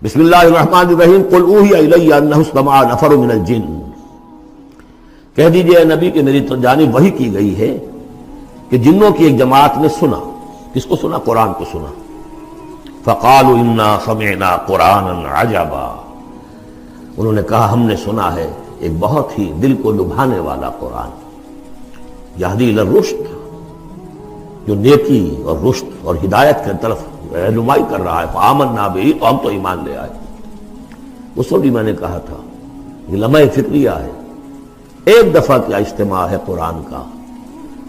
بسم اللہ الرحمن الرحیم قل اوحی الی انہ استمع نفر من الجن، کہہ دیجئے اے نبی کہ میری جانب وحی کی گئی ہے کہ جنوں کی ایک جماعت نے سنا۔ کس کو سنا؟ قرآن کو سنا۔ فقالوا انا سمعنا قرآنا عجبا، انہوں نے کہا ہم نے سنا ہے ایک بہت ہی دل کو لبھانے والا قرآن، یہدی الی الرشد، جو نیکی اور رشد اور ہدایت کی طرف رہنمائی کر رہا ہے۔ فآمنا بہ، تو ہم تو ایمان لے آئے۔ اس وقت بھی میں نے کہا تھا یہ لمحہ فکریہ ہے، ایک دفعہ کیا اجتماع ہے قرآن کا،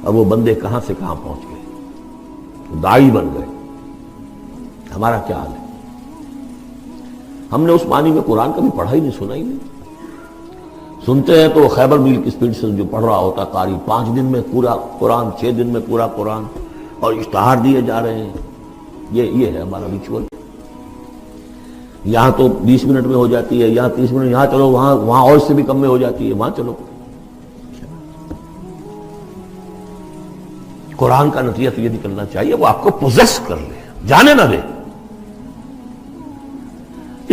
اور وہ بندے کہاں سے کہاں پہنچ گئے، داعی بن گئے۔ ہمارا کیا حال ہے؟ ہم نے اس معنی میں قرآن کبھی پڑھا ہی نہیں، سنا ہی نہیں۔ سنتے ہیں تو خیبر میل کی سپیڈ سے جو پڑھ رہا ہوتا قاری، 5 دن میں پورا قرآن، 6 دن میں پورا قرآن، اور اشتہار دیے جا رہے ہیں۔ یہ ہے ہمارا ریچول۔ یہاں تو 20 منٹ میں ہو جاتی ہے، یہاں 30 منٹ، یہاں چلو وہاں اور اس سے بھی کم میں ہو جاتی ہے، وہاں چلو۔ قرآن کا نتیجہ تو یہ نکلنا چاہیے وہ آپ کو پوزیس کر لے، جانے نہ دے۔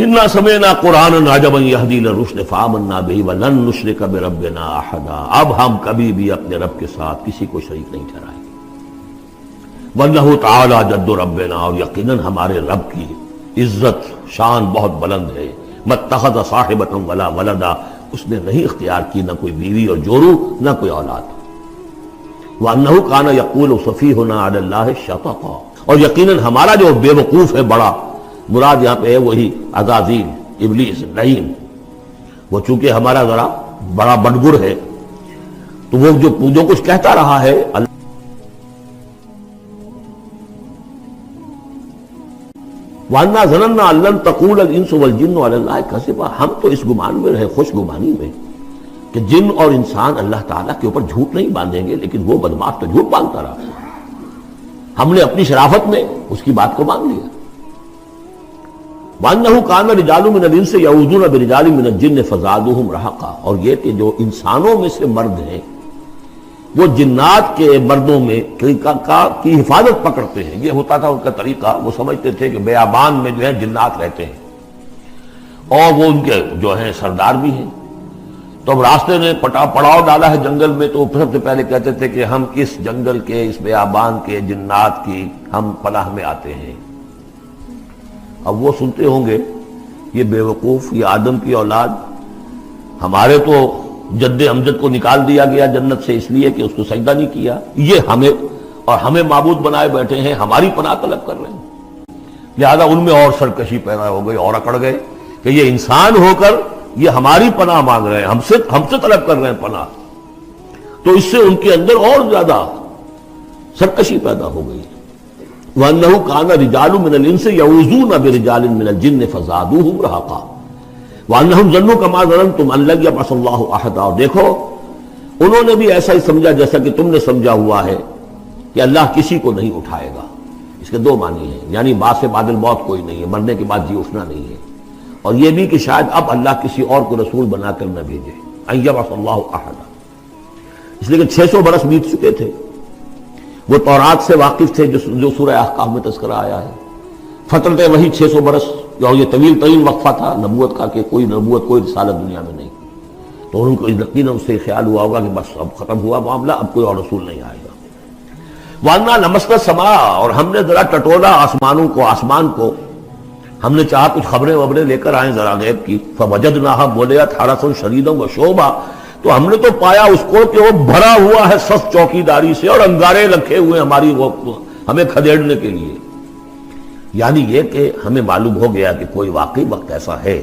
انا سمعنا قرآنا عجبا یہدی الی الرشد فآمنا بہ ولن نشرک بربنا احدا، اب ہم کبھی بھی اپنے رب کے ساتھ کسی کو شریک نہیں ٹھہرائیں گے۔ وَإِنَّهُ تَعَالَى جَدُّ رَبِّنَا، اور یقیناً ہمارے رب کی عزت شان بہت بلند ہے۔ مَتَّخَذَ صَاحِبَةً وَلَا وَلَدًا، اس نے نہیں اختیار کی نہ کوئی بیوی اور جورو نہ کوئی اولاد۔ وَأَنَّهُ كَانَ يَقُولُ سَفِيهُنَا عَلَى اللَّهِ شَطَطًا، اور یقیناً ہمارا جو بے وقوف ہے بڑا، مراد یہاں پہ ہے وہی عزازیل، ابلیس، لعین، وہ چونکہ ہمارا ذرا بڑا بڑگر ہے، تو وہ جو کچھ کہتا رہا ہے وَأَنَّا ظَنَنَّا أَن لَّن تَقُولَ الْإِنسُ وَالْجِنُّ عَلَى اللَّهِ كَذِبًا، ہم تو اس گمان میں رہے، خوش گمانی میں، کہ جن اور انسان اللہ تعالیٰ کے اوپر جھوٹ نہیں باندھیں گے، لیکن وہ بدماش تو جھوٹ باندھتا رہا۔ ہم نے اپنی شرافت میں اس کی بات کو مان لیا۔ وَأَنَّهُ كَانَ رِجَالٌ مِّنَ الْإِنسِ يَعُوذُونَ بِرِجَالٍ مِّنَ الْجِنِّ فَزَادُوهُمْ رَهَقًا، اور یہ کہ جو انسانوں میں سے مرد ہیں وہ جنات کے مردوں میں کی حفاظت پکڑتے ہیں۔ یہ ہوتا تھا ان کا طریقہ، وہ سمجھتے تھے کہ بیابان میں جو ہے جنات رہتے ہیں اور وہ ان کے جو ہیں سردار بھی ہیں، تو اب راستے نے پڑاؤ ڈالا ہے جنگل میں، تو سب سے پہلے کہتے تھے کہ ہم اس جنگل کے، اس بیابان کے جنات کی ہم پناہ میں آتے ہیں۔ اب وہ سنتے ہوں گے یہ بے وقوف، یہ آدم کی اولاد، ہمارے تو جد امجد کو نکال دیا گیا جنت سے اس لیے کہ اس کو سجدہ نہیں کیا، یہ ہمیں معبود بنائے بیٹھے ہیں، ہماری پناہ طلب کر رہے ہیں۔ لہذا ان میں اور سرکشی پیدا ہو گئی اور اکڑ گئے کہ یہ انسان ہو کر یہ ہماری پناہ مانگ رہے ہیں، ہم سے طلب کر رہے ہیں پناہ، تو اس سے ان کے اندر اور زیادہ سرکشی پیدا ہو گئی۔ وَأَنَّهُ كَانَ رِجَالٌ مِّنَ الْإِنسِ يَعُوذُونَ بِرِجَالٍ مِّنَ الْجِنِّ فَزَادُوهُمْ رَهَقًا وَأَنَّهُمْ ظَنُّوا كَمَا ظَنَنتُمْ أَن لَّن يَبْعَثَ اللَّهُ أَحَدًا، اور دیکھو انہوں نے بھی ایسا ہی سمجھا جیسا کہ تم نے سمجھا ہوا ہے کہ اللہ کسی کو نہیں اٹھائے گا۔ اس کے 2 معنی ہیں، یعنی بعد سے بعد الموت کوئی نہیں ہے، مرنے کے بعد جی اٹھنا نہیں ہے، اور یہ بھی کہ شاید اب اللہ کسی اور کو رسول بنا کر نہ بھیجے، أن يبعث الله أحدا، اس لیے کہ 600 برس بیت چکے تھے، وہ تورات سے واقف تھے جو سورہ احقاف میں تذکرہ آیا ہے۔ فترت وہی 600 برس، اور یہ طویل ترین وقفہ تھا نبوت کا، کہ کوئی نبوت کوئی رسالت دنیا میں نہیں، تو ان کو یقیناً اس سے خیال ہوا ہوگا کہ بس اب ختم ہوا معاملہ، اب کوئی اور رسول نہیں آئے گا۔ وَأَنَّا لَمَسْنَا السَّمَاءَ، اور ہم نے ذرا ٹٹولا آسمان کو، ہم نے چاہا کچھ خبریں لے کر آئیں ذرا غیب کی۔ فَوَجَدْنَاهَا مُلِئَتْ حَرَسًا شَدِيدًا وَشُعُبًا، تو ہم نے تو پایا اس کو کہ وہ بھرا ہوا ہے سخت چوکیداری سے، اور انگارے رکھے ہوئے ہماری ہمیں کھدیڑنے کے لیے۔ یعنی یہ کہ ہمیں معلوم ہو گیا کہ کوئی واقعی وقت ایسا ہے،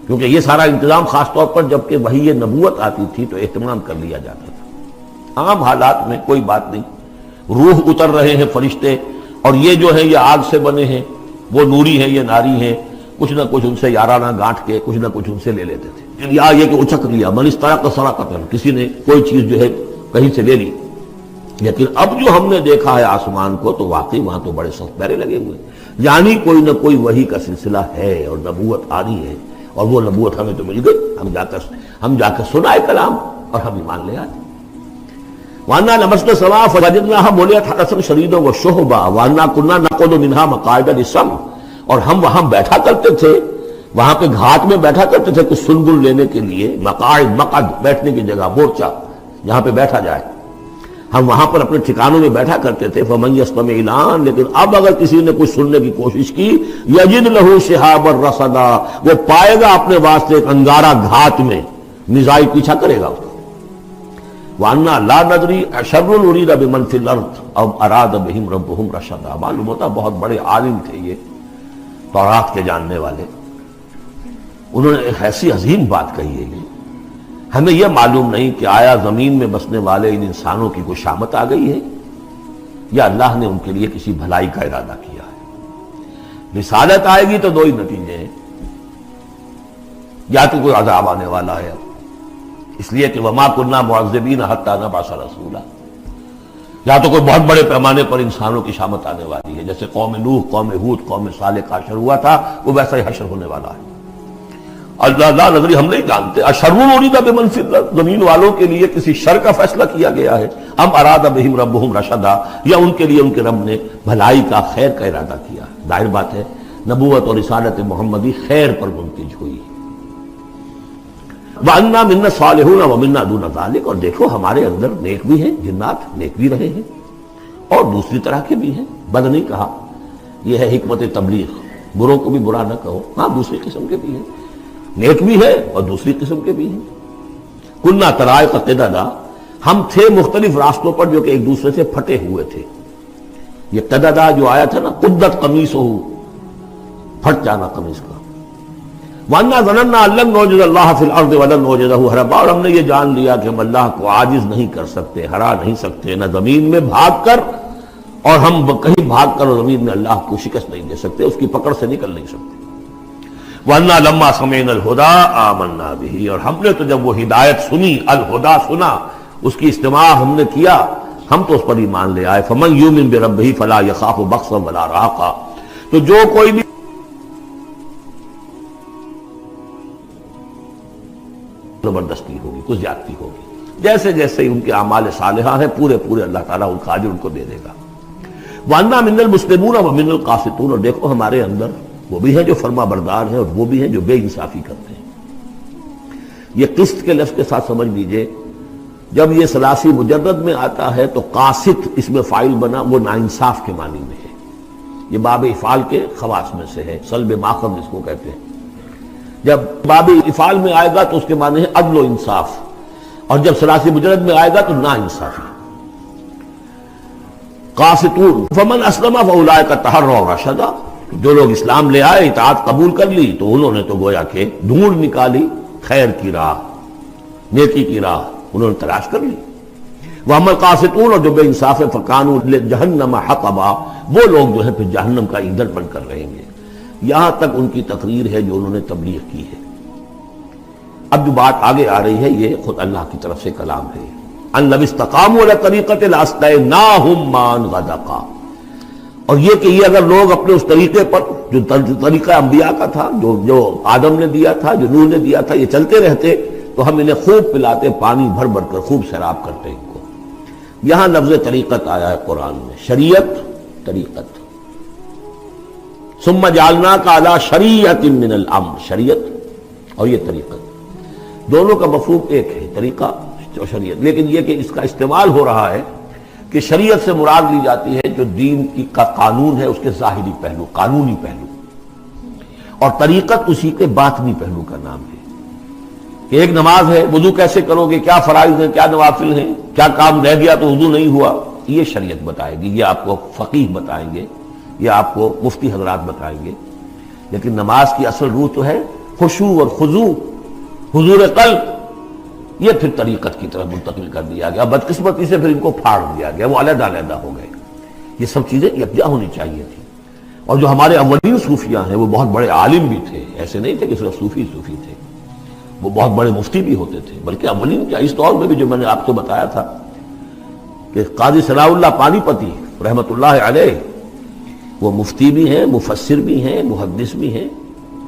کیونکہ یہ سارا انتظام خاص طور پر جب کہ وہی یہ نبوت آتی تھی تو اہتمام کر لیا جاتا تھا۔ عام حالات میں کوئی بات نہیں، روح اتر رہے ہیں فرشتے، اور یہ جو ہے یہ آگ سے بنے ہیں، وہ نوری ہیں یہ ناری ہیں، کچھ نہ کچھ ان سے یارانہ گانٹھ کے کچھ نہ کچھ ان سے لے لیتے تھے، یا یہ کہ اچک لیا، من استرق سرقۃ، کسی نے کوئی چیز جو ہے کہیں سے لے لی۔ لیکن اب جو ہم نے دیکھا ہے آسمان کو، تو واقعی وہاں تو بڑے سخت پہرے لگے ہوئے، یعنی کوئی نہ کوئی وحی کا سلسلہ ہے اور نبوت آ رہی ہے، اور وہ نبوت ہمیں تو مل گئی، ہم جا کر سنائے کلام اور ہم ایمان لے آئے۔ وَأَنَّا لَمَسْنَا السَّمَاءَ فَوَجَدْنَاهَا مُلِئَتْ حَرَسًا شَدِيدًا وَشُهُبًا وَأَنَّا كُنَّا نَقْعُدُ مِنْهَا مَقَاعِدَ لِلسَّمْعِ، اور ہم وہاں بیٹھا کرتے تھے، وہاں پہ گھاٹ میں بیٹھا کرتے تھے کچھ سنبل لینے کے لیے، مقعد بیٹھنے کی جگہ، مورچہ جہاں پہ بیٹھا جائے، ہم وہاں پر اپنے ٹھکانوں میں بیٹھا کرتے تھے۔ فمن یستمع الان، لیکن اب اگر کسی نے کچھ سننے کی کوشش کی، یجد لہ شہابا رصدا، وہ پائے گا اپنے واسطے ایک انگارہ گھات میں، میزائل پیچھا کرے گا اس کو۔ وَأَنَّا لَا نَدْرِي أَشَرٌّ أُرِيدَ بِمَنْ فِي الْأَرْضِ أَوْ أَرَادَ بِهِمْ رَبُّهُمْ رَشَدًا۔ معلوم ہوتا بہت بڑے عالم تھے یہ، تورات کے جاننے والے، انہوں نے ایک ایسی عظیم بات کہی ہے یہ، ہمیں یہ معلوم نہیں کہ آیا زمین میں بسنے والے ان انسانوں کی کوئی شامت آ گئی ہے یا اللہ نے ان کے لیے کسی بھلائی کا ارادہ کیا ہے۔ رسالت آئے گی تو دو ہی نتیجے ہیں، یا تو کوئی عذاب آنے والا ہے، اس لیے کہ وما كنا معذبین حتی نبعث رسولا، یا تو کوئی بہت بڑے پیمانے پر انسانوں کی شامت آنے والی ہے، جیسے قوم نوح، قوم ہود، قوم صالح کا حشر ہوا تھا، وہ ویسا ہی حشر ہونے والا ہے۔ اللہ لا نظری، ہم نہیں جانتے، اشر ارید بمن فی الارض، زمین والوں کے لیے کسی شر کا فیصلہ کیا گیا ہے، ام اراد بہم ربہم رشدا، یا ان کے لیے ان کے رب نے بھلائی کا، خیر کا ارادہ کیا۔ ظاہر بات ہے نبوت اور رسالت محمدی خیر پر منتج ہوئی۔ وَأَنَّا مِنَّا الصَّالِحُونَ وَمِنَّا دُونَ ذَلِكَ، اور دیکھو ہمارے اندر نیک بھی ہیں، جنات نیک بھی رہے ہیں اور دوسری طرح کے بھی ہیں، بد نہیں کہا، یہ ہے حکمت تبلیغ، بروں کو بھی برا نہ کہو، ہاں دوسری قسم کے بھی ہیں، نیک بھی ہے اور دوسری قسم کے بھی ہیں۔ کُنَّا طَرَائِقَ قِدَدًا، ہم تھے مختلف راستوں پر جو کہ ایک دوسرے سے پھٹے ہوئے تھے۔ یہ قددا جو آیا تھا نا، قدت قمیصہ، پھٹ جانا قمیص کا۔ وَأَنَّا ظَنَنَّا أَن لَّن نُعْجِزَ اللَّهَ فِي الْأَرْضِ وَلَن نُعْجِزَهُ هَرَبًا، اور ہم نے یہ جان لیا کہ ہم اللہ کو عاجز نہیں کر سکتے، ہرا نہیں سکتے، نہ زمین میں بھاگ کر، اور ہم کہیں بھاگ کر اور زمین میں اللہ کو شکست نہیں دے سکتے، اس کی پکڑ سے نکل نہیں سکتے۔ وَأَنَّا لَمَّا سَمِعْنَا الْهُدَىٰ آمَنَّا بِهِ، اور ہم نے تو جب وہ ہدایت سنی، الہدا سنا، اس کی استماع ہم نے کیا، ہم تو اس پر ایمان لے آئے۔ فَمَن يُؤْمِن بِرَبِّهِ فَلَا يَخَافُ بَخْسًا وَلَا رَهَقًا، تو جو کوئی بھی زبردستی ہوگی، کچھ زیادتی ہوگی، جیسے جیسے ان کے اعمال صالحہ ہیں پورے پورے اللہ تعالیٰ ان کا اجر ان کو دے دے گا۔ وَأَنَّا مِنَ الْمُسْلِمُونَ وَمِنَ الْقَاسِطُونَ، اور دیکھو ہمارے اندر وہ بھی ہیں جو فرما بردار ہیں اور وہ بھی ہیں جو بے انصافی کرتے ہیں۔ یہ قسط کے لفظ کے ساتھ سمجھ لیجئے، جب یہ ثلاثی مجرد میں آتا ہے تو قاسط اس میں فاعل بنا، وہ ناانصاف کے معنی میں ہے، یہ باب افعال کے خواص میں سے ہے، سلب ماخذ اس کو کہتے ہیں۔ جب باب افعال میں آئے گا تو اس کے معنی ہے عدل و انصاف، اور جب ثلاثی مجرد میں آئے گا تو ناانصافی۔ قاسطون فمن اسلم فاولئک تحروا رشدا، جو لوگ اسلام لے آئے، اطاعت قبول کر لی، تو انہوں نے تو گویا کہ ڈھونڈ نکالی خیر کی راہ، نیکی کی راہ انہوں نے تلاش کر لی۔ وَأَمَّا الْقَاسِطُونَ، اور جو بے انصاف فَكَانُوا لِجَهَنَّمَ حَطَبًا، وہ لوگ جو ہے پھر جہنم کا ایندھن بن کر رہیں گے۔ یہاں تک ان کی تقریر ہے جو انہوں نے تبلیغ کی ہے۔ اب جو بات آگے آ رہی ہے یہ خود اللہ کی طرف سے کلام ہے، أَن لَوِ اسْتَقَامُوا عَلَى الطَّرِيقَةِ لَأَسْقَيْنَاهُم مَّاءً غَدَقًا، اور یہ کہ یہ اگر لوگ اپنے اس طریقے پر جو طریقہ انبیاء کا تھا، جو آدم نے دیا تھا، جو نوح نے دیا تھا، یہ چلتے رہتے تو ہم انہیں خوب پلاتے، پانی بھر بھر کر خوب سیراب کرتے ان کو۔ یہاں لفظ طریقت آیا ہے قرآن میں، شریعت، طریقت۔ ثم جعلناک علی شریعۃ من الامر، شریعت اور یہ طریقت، دونوں کا مفہوم ایک ہے، طریقہ اور شریعت، لیکن یہ کہ اس کا استعمال ہو رہا ہے کہ شریعت سے مراد لی جاتی ہے جو دین کا قانون ہے، اس کے ظاہری پہلو، قانونی پہلو، اور طریقت اسی کے باطنی پہلو کا نام ہے کہ ایک نماز ہے، وضو کیسے کرو گے، کیا فرائض ہیں، کیا نوافل ہیں، کیا کام رہ گیا تو وضو نہیں ہوا، یہ شریعت بتائے گی، یہ آپ کو فقیہ بتائیں گے، یہ آپ کو مفتی حضرات بتائیں گے۔ لیکن نماز کی اصل روح تو ہے خشوع اور خضوع، حضور قلب، یہ پھر طریقت کی طرف منتقل کر دیا گیا، بدقسمتی سے پھر ان کو پھاڑ دیا گیا، وہ علیحدہ علیحدہ ہو گئے۔ یہ سب چیزیں یکجا ہونی چاہیے تھی، اور جو ہمارے اولین صوفیاء ہیں وہ بہت بڑے عالم بھی تھے، ایسے نہیں تھے کہ صرف صوفی تھے، وہ بہت بڑے مفتی بھی ہوتے تھے، بلکہ اولین کیا اس دور میں بھی جو میں نے آپ کو بتایا تھا کہ قاضی ثناء اللہ پانی پتی رحمۃ اللہ علیہ، وہ مفتی بھی ہیں، مفسر بھی ہیں، محدث بھی ہیں،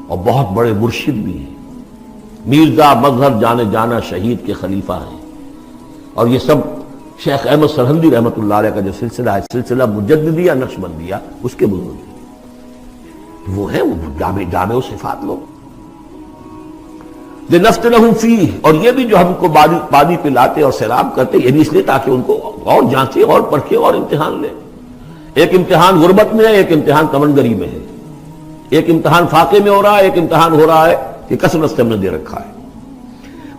اور بہت بڑے مرشد بھی ہیں، میرزا مظہر جانے جانا شہید کے خلیفہ ہیں، اور یہ سب شیخ احمد سرہندی رحمۃ اللہ علیہ کا جو سلسلہ ہے، سلسلہ مجددیہ نقشبندیہ، اس کے بزرگ ہیں۔ وہ ہیں وہ جامع صفات لوگ. لنفتنہم فیہ، اور یہ بھی جو ہم کو پانی پلاتے اور سیراب کرتے یہ بھی اس لیے تاکہ ان کو اور جانچے اور پرکھے اور امتحان لے. ایک امتحان غربت میں ہے، ایک امتحان تمنگری میں ہے، ایک امتحان فاقے میں ہو رہا ہے، ایک امتحان ہو رہا ہے کہ کثرت سے ہم نے دے رکھا ہے.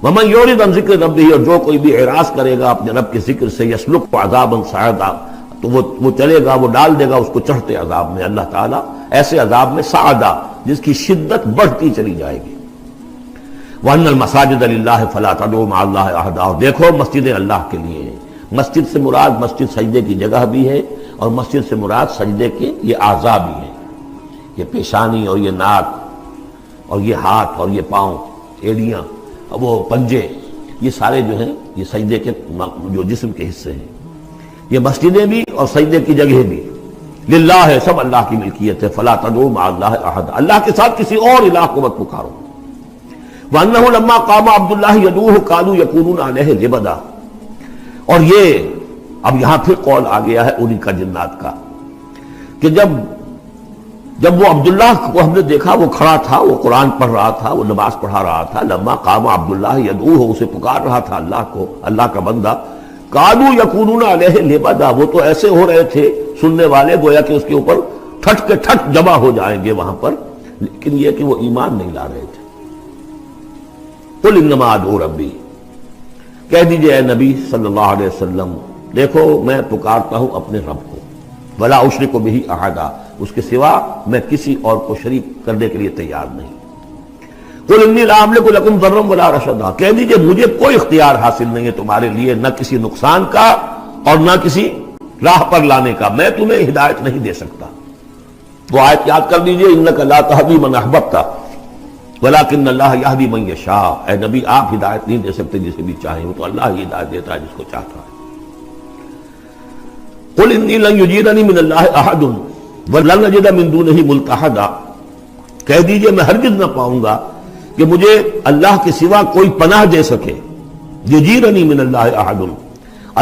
ومن یعرض عن ذکر ربہ، اور جو کوئی بھی اعراض کرے گا اپنے رب کے ذکر سے، یسلک عذابا صعدا، تو وہ چلے گا، وہ ڈال دے گا اس کو چڑھتے عذاب میں اللہ تعالیٰ، ایسے عذاب میں صعدا جس کی شدت بڑھتی چلی جائے گی. وَأَنَّ الْمَسَاجِدَ لِلَّهِ فَلَا تَدْعُوا مَعَ اللَّهِ أَحَدًا، اور دیکھو مسجدیں اللہ کے لیے ہیں. مسجد سے مراد مسجد سجدے کی جگہ بھی ہے، اور مسجد سے مراد سجدے کے یہ اعضاء بھی ہیں. یہ پیشانی اور یہ ناک اور یہ ہاتھ اور یہ پاؤں، ایڑیاں، وہ پنجے، یہ سارے جو ہیں یہ سجدے کے جو جسم کے حصے ہیں. یہ مسجدیں بھی اور سجدے کی جگہ بھی للہ ہے، سب اللہ کی ملکیت ہے. فَلَا تَدْعُوا مَعَ اللَّهِ أَحَدًا، اللہ کے ساتھ کسی اور الہ کو مت پکارو. وَأَنَّهُ لَمَّا قَامَ عَبْدُ اللَّهِ يَدْعُوهُ كَانُوا يَكُونُونَ عَلَيْهِ لِبَدًا. اور یہ اب یہاں پھر قول آ گیا ہے انہی کا جنات کا کہ جب وہ عبداللہ کو ہم نے دیکھا وہ کھڑا تھا، وہ قرآن پڑھ رہا تھا، وہ نماز پڑھا رہا تھا. لما قام عبداللہ یدعوہ، اسے پکار رہا تھا اللہ کو، اللہ کا بندہ. کانوا یکونون علیہ لبدا، وہ تو ایسے ہو رہے تھے سننے والے گویا کہ اس کے اوپر ٹھٹ کے ٹھٹ جمع ہو جائیں گے وہاں پر، لیکن یہ کہ وہ ایمان نہیں لا رہے تھے. قل انما ادعو ربی، کہہ دیجئے اے نبی صلی اللہ علیہ وسلم، دیکھو میں پکارتا ہوں اپنے رب کو. ولا اشرک بہ احدا، اس کے سوا میں کسی اور کو شریک کرنے کے لیے تیار نہیں. قل انی لا املک لکم ضرا ولا رشدا، کہہ دیجئے مجھے کوئی اختیار حاصل نہیں ہے تمہارے لیے، نہ کسی نقصان کا اور نہ کسی راہ پر لانے کا، میں تمہیں ہدایت نہیں دے سکتا. وہ آیت یاد کر دیجئے، انک لا تہدی من احببت ولکن اللہ یہدی من یشاء. اے نبی آپ ہدایت نہیں دے سکتے جسے بھی چاہیں، وہ تو اللہ ہی ہدایت دیتا ہے جس کو چاہتا ہے. قل انی لن یجیرنی من اللہ احد ولن نجد من دونہ ملتحدا، کہہ دیجئے میں ہرگز نہ پاؤں گا کہ مجھے اللہ کے سوا کوئی پناہ دے سکے. یجیرنی من اللہ احد،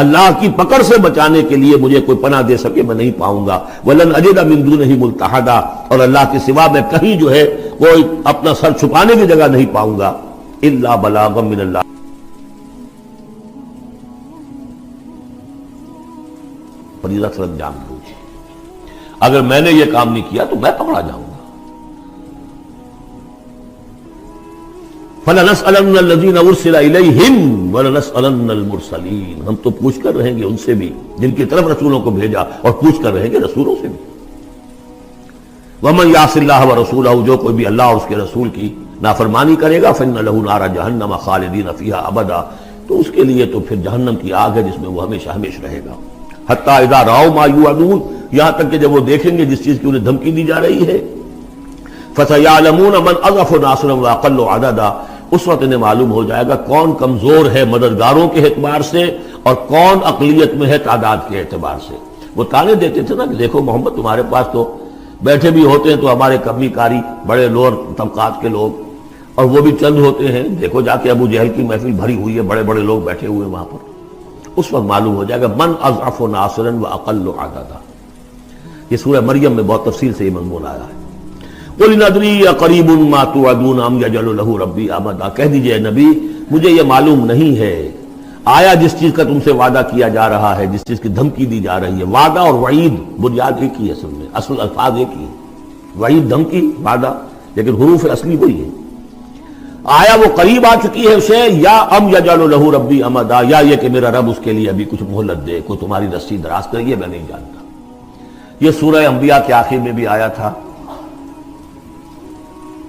اللہ کی پکڑ سے بچانے کے لیے مجھے کوئی پناہ دے سکے میں نہیں پاؤں گا. ولن اجد من دونہ ملتحدا، اور اللہ کے سوا میں کہیں جو ہے کوئی اپنا سر چھپانے کی جگہ نہیں پاؤں گا. الا بلاغا من اللہ، فریضہ سر انجام دوں. اگر میں نے یہ کام نہیں کیا تو میں پکڑا جاؤں گا. فَلَنَسْأَلَنَّ الَّذِينَ أُرْسِلَ إِلَيْهِمْ وَلَنَسْأَلَنَّ الْمُرْسَلِينَ، ہم تو پوچھ کر رہیں گے ان سے بھی جن کی طرف رسولوں کو بھیجا، اور پوچھ کر رہیں گے رسولوں سے بھی. وَمَنْ يَعْصِ اللَّهَ وَرَسُولَهُ، جو کوئی بھی اللہ اور اس کے رسول کی نافرمانی کرے گا، فَإِنَّ لَهُ نَارَ جَهَنَّمَ خَالِدِينَ فِيهَا أَبَدًا، تو اس کے لیے تو پھر جہنم کی آگ ہے جس میں وہ ہمیشہ ہمیشہ رہے گا. حتیٰ اذا رأوا ما یوعدون، یہاں تک کہ جب وہ دیکھیں گے جس چیز کی انہیں دھمکی دی جا رہی ہے. فَسَيَعْلَمُونَ مَنْ أَضْعَفُ نَاصِرًا وَأَقَلُّ عَدَدًا، اس وقت انہیں معلوم ہو جائے گا کون کمزور ہے مددگاروں کے اعتبار سے اور کون اقلیت میں ہے تعداد کے اعتبار سے. وہ تانے دیتے تھے نا کہ دیکھو محمد تمہارے پاس تو بیٹھے بھی ہوتے ہیں تو ہمارے کمی کاری بڑے لوور طبقات کے لوگ، اور وہ بھی چند ہوتے ہیں، دیکھو جا کے ابو جہل کی محفل بھری ہوئی ہے، بڑے بڑے لوگ بیٹھے ہوئے ہیں وہاں پر. اس وقت معلوم ہو جائے گا من اضعف ناصرا واقل عددا. یہ سورہ مریم میں بہت تفصیل سے یہ مضمون آیا ہے. قل ان ادری اقریب ما توعدون ام یجعل له ربی امدا، کہہ دیجئے نبی مجھے یہ معلوم نہیں ہے آیا جس چیز کا تم سے وعدہ کیا جا رہا ہے، جس چیز کی دھمکی دی جا رہی ہے. وعدہ اور وعید بنیاد ایک ہی ہے، اصل میں اصل الفاظ ایک ہی ہے، وعید دھمکی، وعدہ، لیکن حروف اصلی وہی ہے. آیا وہ قریب آ چکی ہے اسے، یا ام یجعل له ربی امدا، یا یہ کہ میرا رب اس کے لیے ابھی کچھ مہلت دے، کوئی تمہاری رسی دراز کرے، یہ میں نہیں جانتا. یہ سورہ انبیاء کے آخر میں بھی آیا تھا.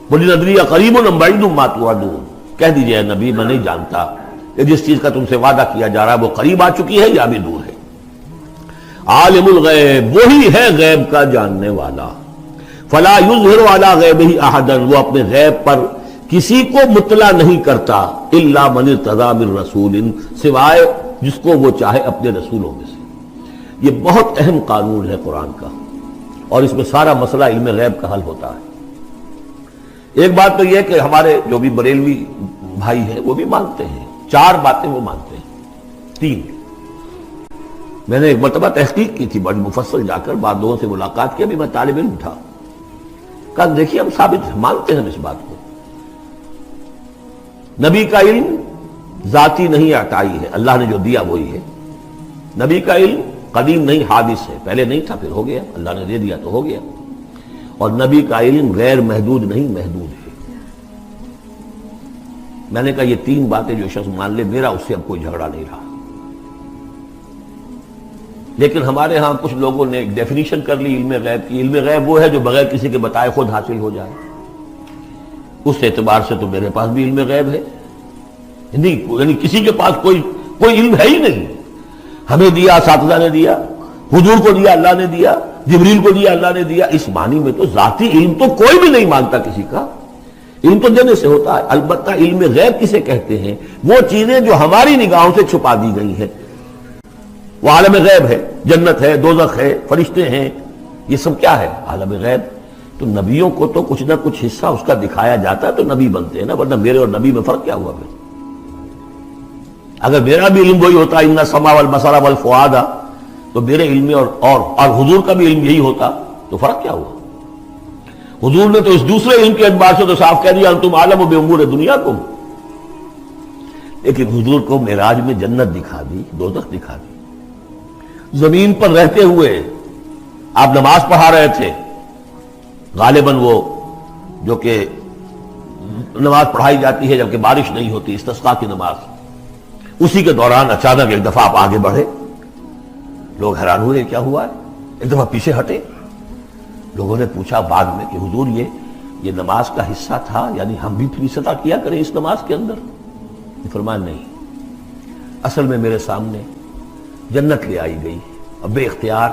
قل ان ادری اقریب ام بعید ما توعدون، کہہ دیجئے اے نبی میں نہیں جانتا کہ جس چیز کا تم سے وعدہ کیا جا رہا ہے وہ قریب آ چکی ہے یا بھی دور ہے. عالم الغیب، وہی ہے غیب کا جاننے والا. فلا یظہر علی غیبہ احدا، وہ اپنے غیب پر کسی کو مطلع نہیں کرتا. الا من ارتضی من رسول، سوائے جس کو وہ چاہے اپنے رسولوں میں سے. یہ بہت اہم قانون ہے قرآن کا، اور اس میں سارا مسئلہ علم غیب کا حل ہوتا ہے. ایک بات تو یہ کہ ہمارے جو بھی بریلوی بھائی ہیں وہ بھی مانتے ہیں، 4 باتیں وہ مانتے ہیں. 3 میں نے ایک مرتبہ تحقیق کی تھی بڑی مفصل، جا کر بعد لوگوں سے ملاقات کی، ابھی میں طالب علم تھا. کہا دیکھیے ہم ثابت مانتے ہیں اس بات کو، نبی کا علم ذاتی نہیں عطائی ہے، اللہ نے جو دیا وہی ہے، نبی کا علم قدیم نہیں حادث ہے، پہلے نہیں تھا پھر ہو گیا، اللہ نے دے دیا تو ہو گیا، اور نبی کا علم غیر محدود نہیں محدود ہے۔ میں نے کہا یہ تین باتیں جو شخص مان لے میرا اس سے اب کوئی جھگڑا نہیں رہا۔ لیکن ہمارے ہاں کچھ لوگوں نے ایک ڈیفینیشن کر لی علم غیب کی، علم غیب وہ ہے جو بغیر کسی کے بتائے خود حاصل ہو جائے۔ اس اعتبار سے تو میرے پاس بھی علم غیب ہے، یعنی کسی کے پاس کوئی علم ہے ہی نہیں، ہمیں دیا اساتذہ نے دیا، حضور کو دیا اللہ نے دیا، جبریل کو دیا اللہ نے دیا، اس معنی میں تو ذاتی علم تو کوئی بھی نہیں مانتا کسی کا، علم تو دینے سے ہوتا ہے۔ البتہ علم غیب کسے کہتے ہیں؟ وہ چیزیں جو ہماری نگاہوں سے چھپا دی گئی ہیں، وہ عالم غیب ہے، جنت ہے، دوزخ ہے، فرشتے ہیں، یہ سب کیا ہے؟ عالم غیب۔ تو نبیوں کو تو کچھ نہ کچھ حصہ اس کا دکھایا جاتا ہے تو نبی بنتے ہیں نا، ورنہ میرے اور نبی میں فرق کیا ہوا پھر؟ اگر میرا بھی علم وہی ہوتا ان السمع والبصر والفؤاد، تو میرے علم اور حضور کا بھی علم یہی ہوتا تو فرق کیا ہوا؟ حضور نے تو اس دوسرے علم کے اعتبار سے تو صاف کہہ دیا انتم عالم بامور دنیاکم، لیکن حضور کو معراج میں جنت دکھا دی، دوزخ دکھا دی۔ زمین پر رہتے ہوئے آپ نماز پڑھا رہے تھے، غالباً وہ جو کہ نماز پڑھائی جاتی ہے جبکہ بارش نہیں ہوتی، استسقاء کی نماز، اسی کے دوران اچانک ایک دفعہ آپ آگے بڑھے، لوگ حیران ہوئے کیا ہوا ہے، ایک دفعہ پیچھے ہٹے۔ لوگوں نے پوچھا بعد میں کہ حضور یہ نماز کا حصہ تھا، یعنی ہم بھی فی صدا کیا کریں اس نماز کے اندر؟ فرمایا نہیں، اصل میں میرے سامنے جنت لے آئی گئی اور بے اختیار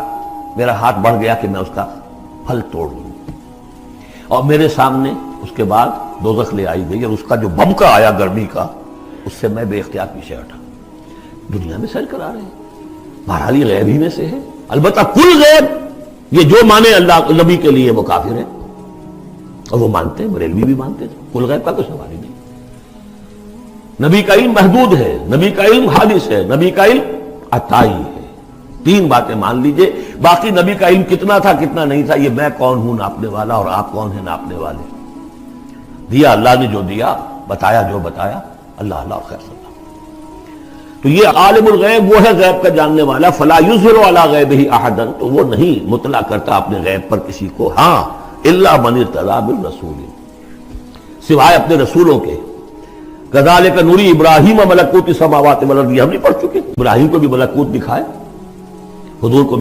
میرا ہاتھ بڑھ گیا کہ میں اس کا پھل توڑ لوں، اور میرے سامنے اس کے بعد دوزخ لے آئی گئی اور اس کا جو بمکا آیا گرمی کا، اس سے میں بے اختیار پیچھے ہٹا۔ دنیا میں سیر کرا رہے ہیں، بہرحال یہ غیب ہی میں سے ہے۔ البتہ کل غیب یہ جو مانے اللہ نبی کے لیے وہ کافر ہے، اور وہ مانتے ہیں، بریلوی بھی مانتے ہیں، کل غیب کا کوئی سوال ہی نہیں۔ نبی کا علم محدود ہے، نبی کا علم حادث ہے، نبی کا علم عطائی ہے۔ تین باتیں مان لیجئے، باقی نبی کا علم کتنا تھا کتنا نہیں تھا یہ میں کون ہوں ناپنے والا اور آپ کون ہیں ناپنے والے؟ دیا اللہ نے جو دیا، بتایا جو بتایا، اللہ اللہ خیر صلی اللہ۔ تو یہ عالم الغیب وہ ہے غیب کا جاننے والا، فلا یظہر علی غیبہ احدا، تو وہ نہیں مطلع کرتا اپنے غیب پر کسی کو، ہاں الا من ارتضی بالرسول، سوائے اپنے رسولوں کے۔ کذالک نری ابراہیم ملکوت السماوات والارض، یہ ہم نہیں پڑھ چکے؟ ابراہیم کو بھی ملکوت دکھائے، حضور کو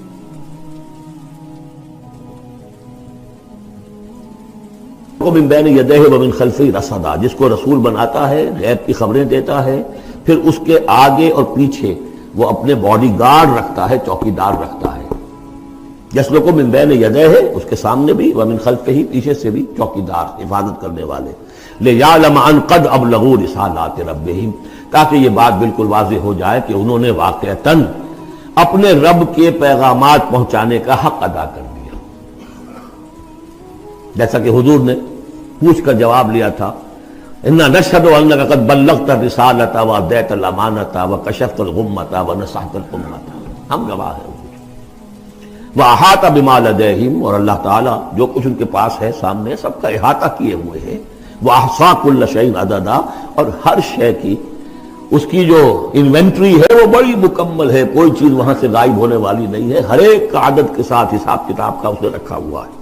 من بین یدیہ ومن خلفہ رصدا، جس کو رسول بناتا ہے، غیب کی خبریں دیتا ہے، پھر اس کے آگے اور پیچھے وہ اپنے باڈی گارڈ رکھتا ہے، چوکیدار رکھتا ہے۔ یسلک من بین یدیہ، اس کے سامنے بھی، ومن خلفہ، پیچھے سے بھی چوکیدار، حفاظت کرنے والے۔ لیعلم ان قد ابلغوا رسالات ربہم، تاکہ یہ بات بالکل واضح ہو جائے کہ انہوں نے واقعتاً اپنے رب کے پیغامات پہنچانے کا حق ادا کر دیا، جیسا کہ حضور نے پوچھ کر جواب لیا تھا، انا نشہد انک قد بلغت الرسالۃ وادیت الامانۃ وکشفت الغمۃ ونصحت الامۃ، ہم گواہ ہیں۔ واحاط بما لدیہم، اور اللہ تعالیٰ جو کچھ ان کے پاس ہے سامنے سب کا احاطہ کیے ہوئے ہے۔ واحصا کل شیء عددا، اور ہر شے کی اس کی جو انوینٹری ہے وہ بڑی مکمل ہے، کوئی چیز وہاں سے غائب ہونے والی نہیں ہے، ہر ایک کا عدد کے ساتھ حساب کتاب کا اس نے رکھا ہوا ہے۔